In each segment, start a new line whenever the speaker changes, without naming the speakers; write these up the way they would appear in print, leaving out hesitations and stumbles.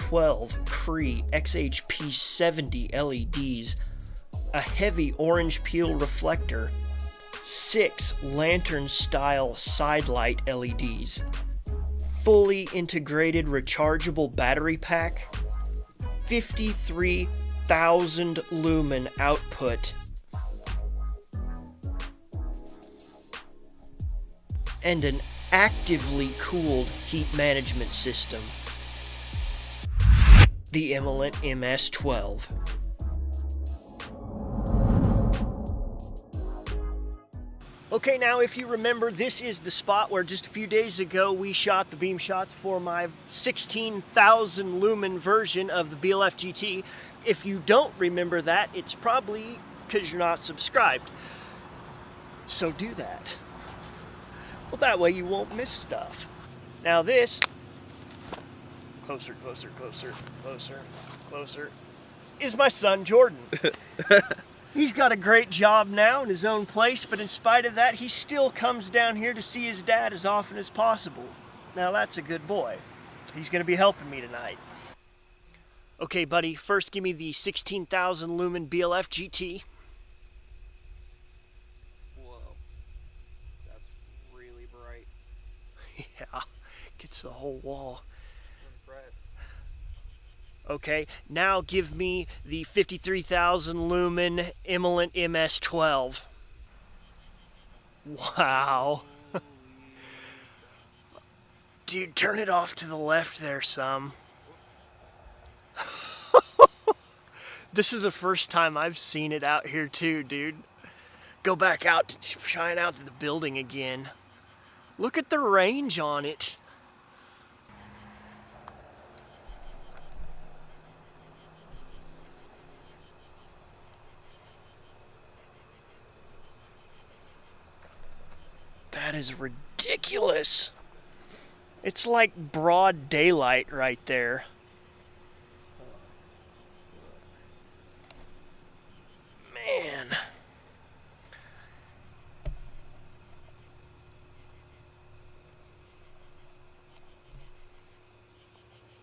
12 Cree XHP70 LEDs, a heavy orange peel reflector, 6 lantern-style side light LEDs, fully integrated rechargeable battery pack, 53,000 lumen output, and an actively cooled heat management system. The Imalent MS121. Okay, now if you remember, this is the spot where just a few days ago we shot the beam shots for my 16,000 lumen version of the BLF GT. If you don't remember that, it's probably because you're not subscribed. So do that. Well, that way you won't miss stuff. Now this, closer, is my son Jordan. He's got a great job now in his own place, but in spite of that, he still comes down here to see his dad as often as possible. Now that's a good boy. He's gonna be helping me tonight. Okay, buddy, first give me the 16,000 lumen BLF GT.
Whoa, that's really bright.
Yeah, gets the whole wall.
I'm impressed.
Okay, now give me the 53,000 lumen Imalent MS121. Wow. Dude, turn it off to the left there some. This is the first time I've seen it out here too, dude. Go back out to shine out to the building again. Look at the range on it. That is ridiculous. It's like broad daylight right there. Man.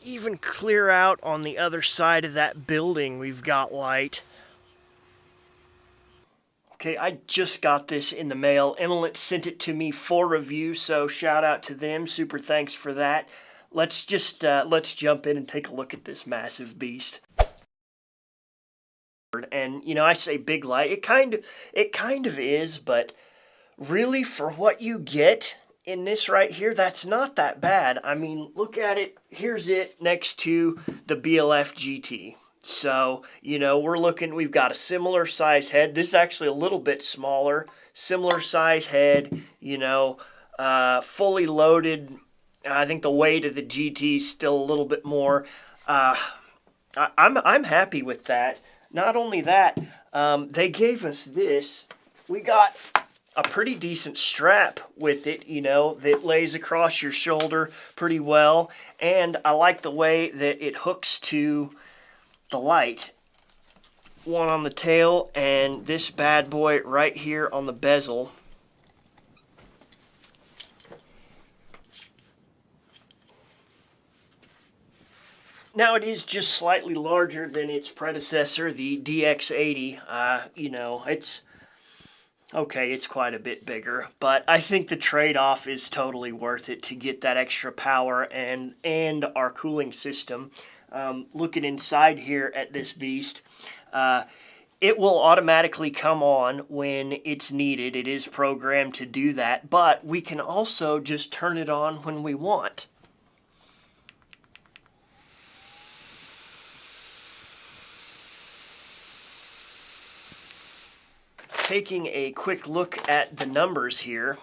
Even clear out on the other side of that building, we've got light. Okay, I just got this in the mail. Imalent sent it to me for review, so shout out to them. Super thanks for that. Let's jump in and take a look at this massive beast. And you know, I say big light. It kind of is, but really for what you get in this right here, that's not that bad. I mean, look at it. Here's it next to the BLF GT. So, you know, we've got a similar size head. This is actually a little bit smaller, similar size head, you know, fully loaded. I think the weight of the GT is still a little bit more. I'm happy with that. Not only that, they gave us this. We got a pretty decent strap with it, you know, that lays across your shoulder pretty well. And I like the way that it hooks to the light. One on the tail and this bad boy right here on the bezel. Now it is just slightly larger than its predecessor, the DX80. You know, it's okay, it's quite a bit bigger, but I think the trade-off is totally worth it to get that extra power and our cooling system. Looking inside here at this beast, it will automatically come on when it's needed. It is programmed to do that, but we can also just turn it on when we want. Taking a quick look at the numbers here,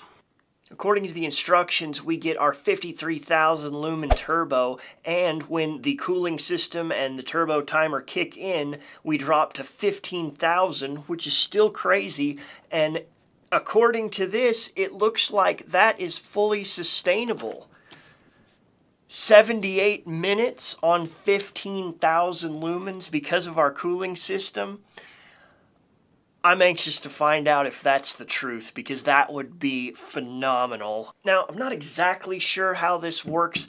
according to the instructions, we get our 53,000 lumen turbo, and when the cooling system and the turbo timer kick in, we drop to 15,000, which is still crazy, and according to this, it looks like that is fully sustainable. 78 minutes on 15,000 lumens because of our cooling system. I'm anxious to find out if that's the truth, because that would be phenomenal. Now, I'm not exactly sure how this works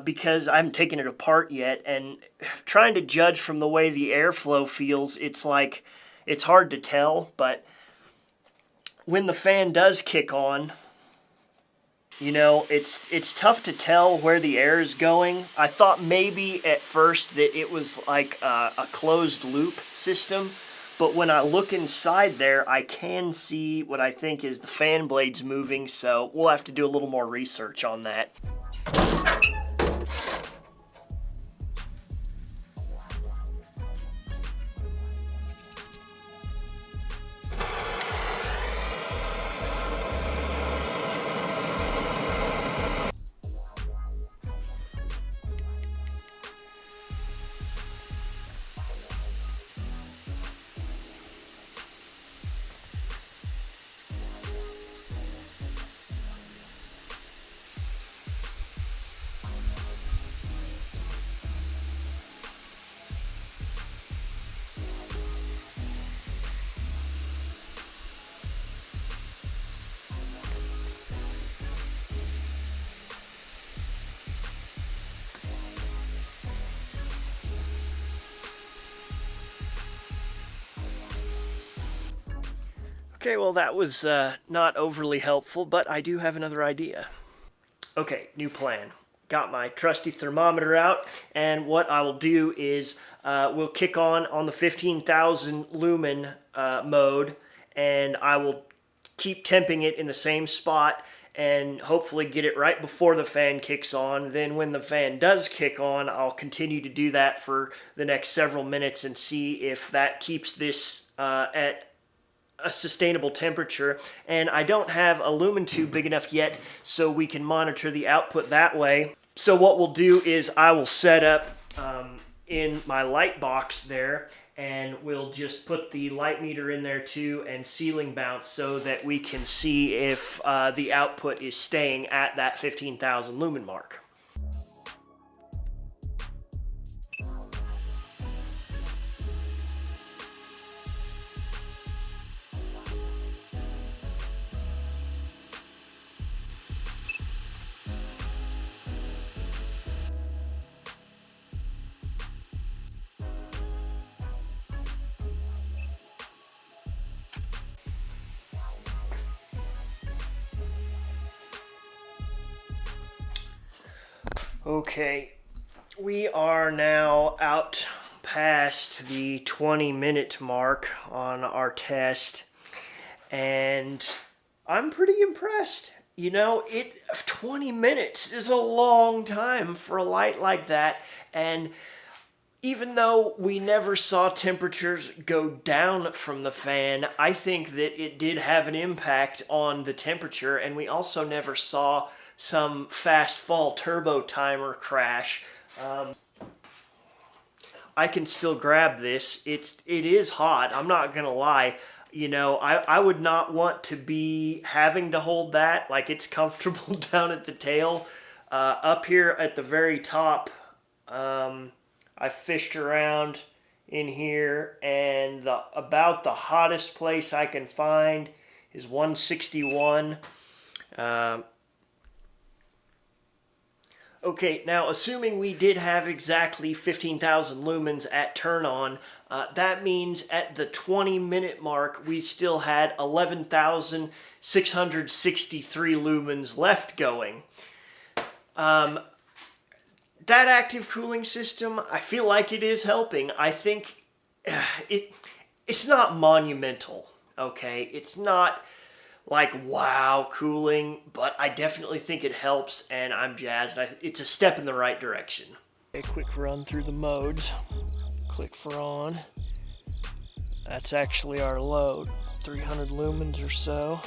because I haven't taken it apart yet, and trying to judge from the way the airflow feels, it's like it's hard to tell. But when the fan does kick on, you know, it's tough to tell where the air is going. I thought maybe at first that it was like a closed loop system, but when I look inside there, I can see what I think is the fan blades moving, so we'll have to do a little more research on that. Okay, well, that was not overly helpful, but I do have another idea. Okay, new plan. Got my trusty thermometer out, and what I will do is we'll kick on the 15,000 lumen mode, and I will keep temping it in the same spot and hopefully get it right before the fan kicks on. Then when the fan does kick on, I'll continue to do that for the next several minutes and see if that keeps this at a sustainable temperature. And I don't have a lumen tube big enough yet so we can monitor the output that way. So what we'll do is I will set up in my light box there, and we'll just put the light meter in there too and ceiling bounce so that we can see if the output is staying at that 15,000 lumen mark. Okay, we are now out past the 20-minute mark on our test, and I'm pretty impressed. You know, 20 minutes is a long time for a light like that, and even though we never saw temperatures go down from the fan, I think that it did have an impact on the temperature, and we also never saw some fast fall turbo timer crash. I can still grab this. It is hot. I'm not gonna lie. You know, I would not want to be having to hold that. Like, it's comfortable down at the tail. Up here at the very top, I fished around in here, and about the hottest place I can find is 161. Okay, now assuming we did have exactly 15,000 lumens at turn on, that means at the 20-minute mark we still had 11,663 lumens left going. That active cooling system, I feel like it is helping. I think it's not monumental, okay? It's not like wow cooling, but I definitely think it helps, and I'm jazzed. It's a step in the right direction. A quick run through the modes. Click for on. That's actually our load, 300 lumens or so.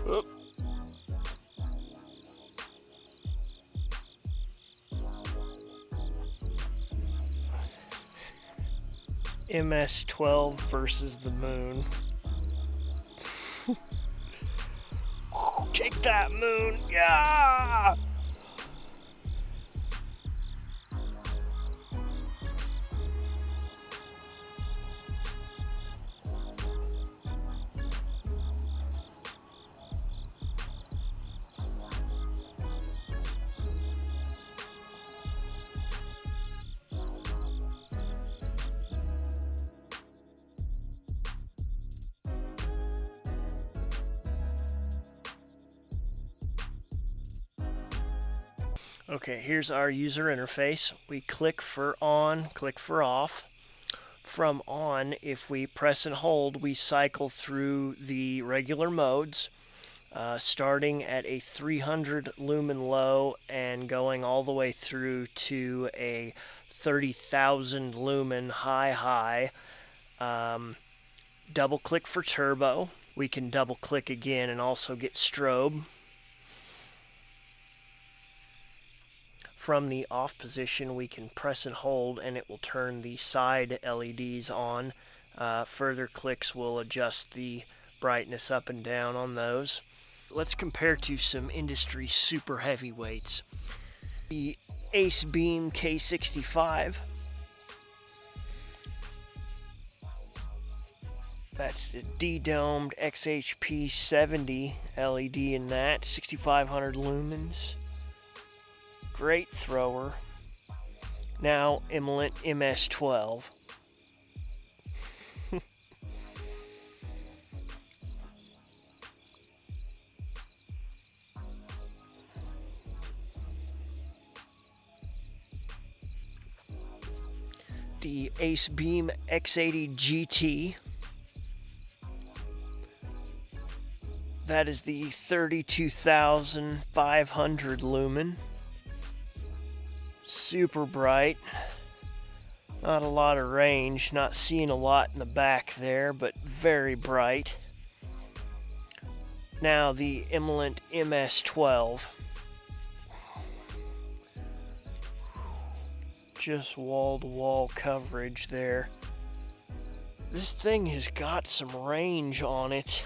Oop. MS121 versus the moon. Take that, moon! Yeah! Okay, here's our user interface. We click for on, click for off. From on, if we press and hold, we cycle through the regular modes, starting at a 300 lumen low and going all the way through to a 30,000 lumen high. Double click for turbo. We can double click again and also get strobe. From the off position, we can press and hold and it will turn the side LEDs on. Further clicks will adjust the brightness up and down on those. Let's compare to some industry super heavyweights. The Ace Beam K65. That's the D-domed XHP 70 LED in that, 6,500 lumens. Great thrower. Now Imalent MS121. The Ace Beam X80 GT. That is the 32,500 lumen. Super bright. Not a lot of range, not seeing a lot in the back there, but very bright. Now the Imalent MS121. Just wall-to-wall coverage there. This thing has got some range on it.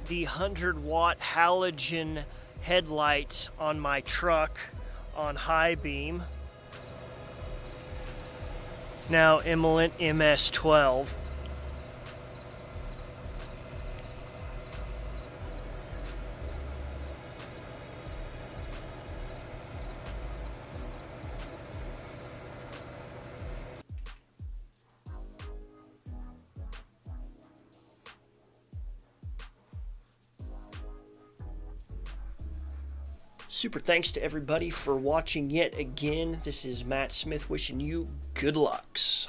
The 100-watt halogen headlights on my truck on high beam. Now Imalent MS121. Super thanks to everybody for watching yet again. This is Matt Smith wishing you good lucks.